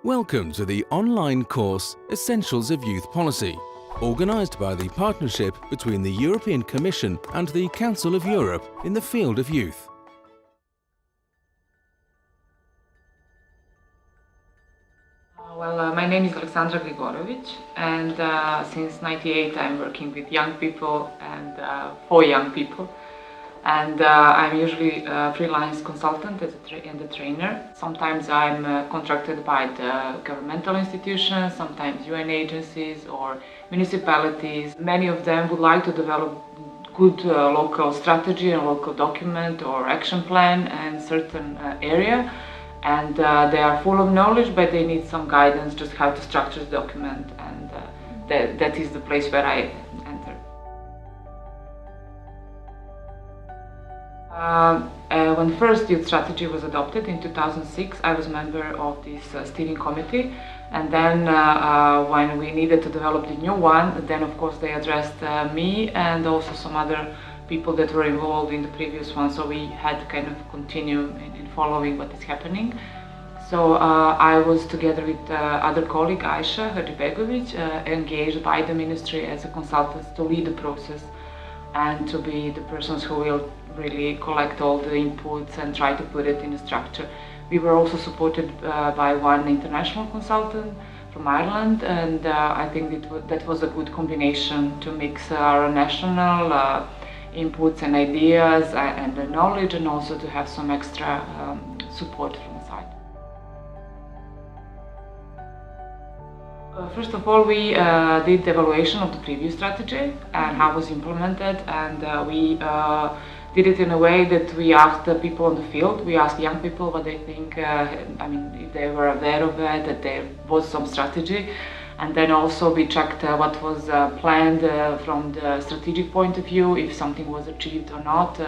Welcome to the online course Essentials of Youth Policy, organised by the partnership between the European Commission and the Council of Europe in the field of youth. My name is Aleksandra Gligorovic, and since '98 I'm working with young people and for young people. And I'm usually a freelance consultant and a trainer. Sometimes I'm contracted by the governmental institutions, sometimes UN agencies or municipalities. Many of them would like to develop good local strategy and local document or action plan in certain area. And they are full of knowledge, but they need some guidance just how to structure the document, and that is the place where I enter. When the first youth strategy was adopted in 2006, I was member of this steering committee, and then when we needed to develop the new one, then of course they addressed me and also some other people that were involved in the previous one, so we had to kind of continue in following what is happening. So I was together with other colleague Aisha Hadžibegović engaged by the ministry as a consultant to lead the process and to be the persons who will really collect all the inputs and try to put it in a structure. We were also supported by one international consultant from Ireland, and I think that was a good combination to mix our national inputs and ideas and the knowledge, and also to have some extra support from the side. First of all, we did the evaluation of the previous strategy and how it was implemented, and we did it in a way that we asked the people on the field. We asked young people what they think, if they were aware of it, that there was some strategy. And then also we checked what was planned from the strategic point of view, if something was achieved or not.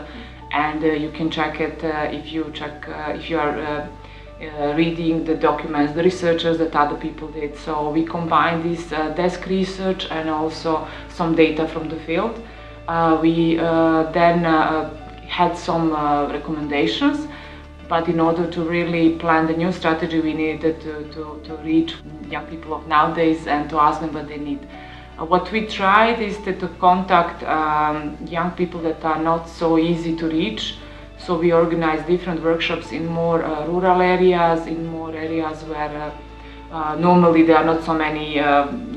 And you can check it if you are reading the documents, the researchers that other people did. So we combined this desk research and also some data from the field. We then had some recommendations, but in order to really plan the new strategy, we needed to reach young people of nowadays and to ask them what they need. What we tried is to contact young people that are not so easy to reach. So we organized different workshops in more rural areas, in more areas where normally there are not so many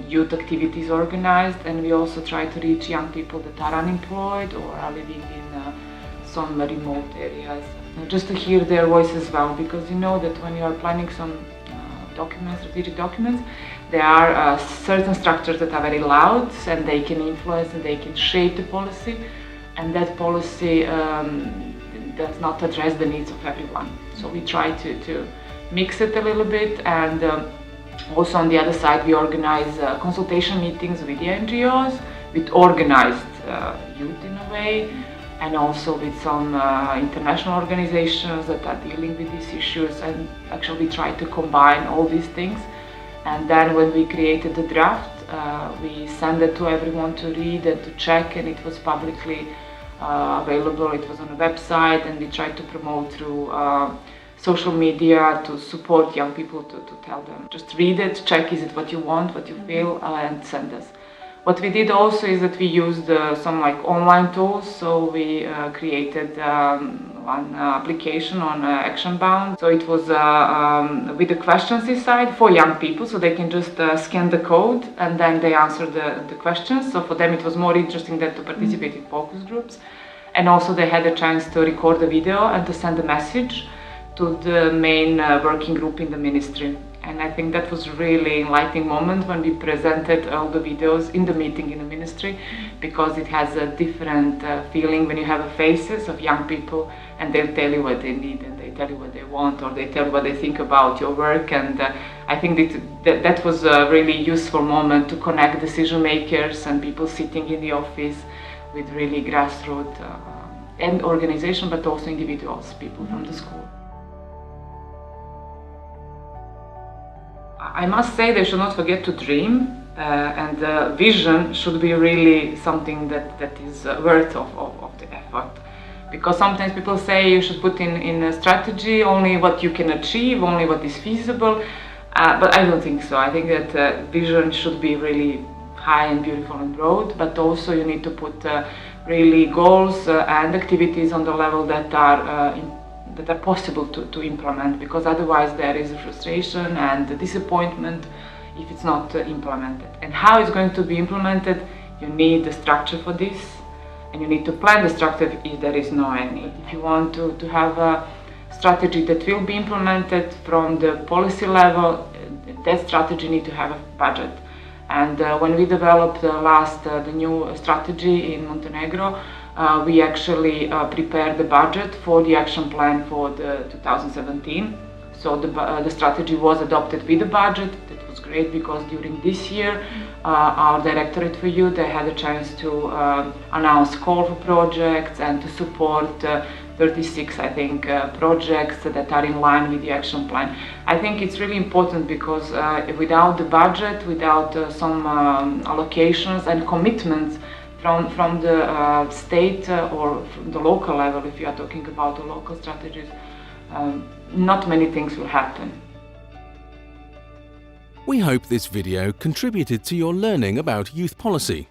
youth activities organized, and we also try to reach young people that are unemployed or are living in some remote areas, just to hear their voice as well, because you know that when you are planning some documents, strategic documents, there are certain structures that are very loud and they can influence and they can shape the policy, and that policy does not address the needs of everyone. So we try to mix it a little bit, and also on the other side we organize consultation meetings with the NGOs, with organized youth in a way, and also with some international organizations that are dealing with these issues, and actually we try to combine all these things. And then when we created the draft, we sent it to everyone to read and to check, and it was publicly available. It was on a website, and we tried to promote through social media to support young people, to tell them, just read it, check is it what you want, what you feel, and send us. What we did also is that we used some online tools. So we created one application on ActionBound. So it was with the questions inside for young people, so they can just scan the code and then they answer the questions. So for them it was more interesting than to participate in focus groups. And also they had a chance to record a video and to send a message to the main working group in the ministry. And I think that was really enlightening moment when we presented all the videos in the meeting in the ministry, because it has a different feeling when you have faces of young people and they'll tell you what they need and they tell you what they want, or they tell you what they think about your work. And I think that was a really useful moment to connect decision makers and people sitting in the office with really grassroots and organization, but also individuals, people from the school. I must say they should not forget to dream, and vision should be really something that is worth of the effort. Because sometimes people say you should put in a strategy only what you can achieve, only what is feasible, But I don't think so. I think that vision should be really high and beautiful and broad, but also you need to put really goals and activities on the level that are possible to implement, because otherwise there is a frustration and a disappointment if it's not implemented. And how it's going to be implemented, you need the structure for this, and you need to plan the structure if there is no any. If you want to have a strategy that will be implemented from the policy level, that strategy need to have a budget. And when we developed the new strategy in Montenegro, we actually prepared the budget for the action plan for the 2017. So the strategy was adopted with the budget. That was great because during this year, our Directorate for Youth, they had a chance to announce call for projects and to support 36, I think, projects that are in line with the action plan. I think it's really important because without the budget, without some allocations and commitments from the state or from the local level, if you are talking about the local strategies, not many things will happen. We hope this video contributed to your learning about youth policy.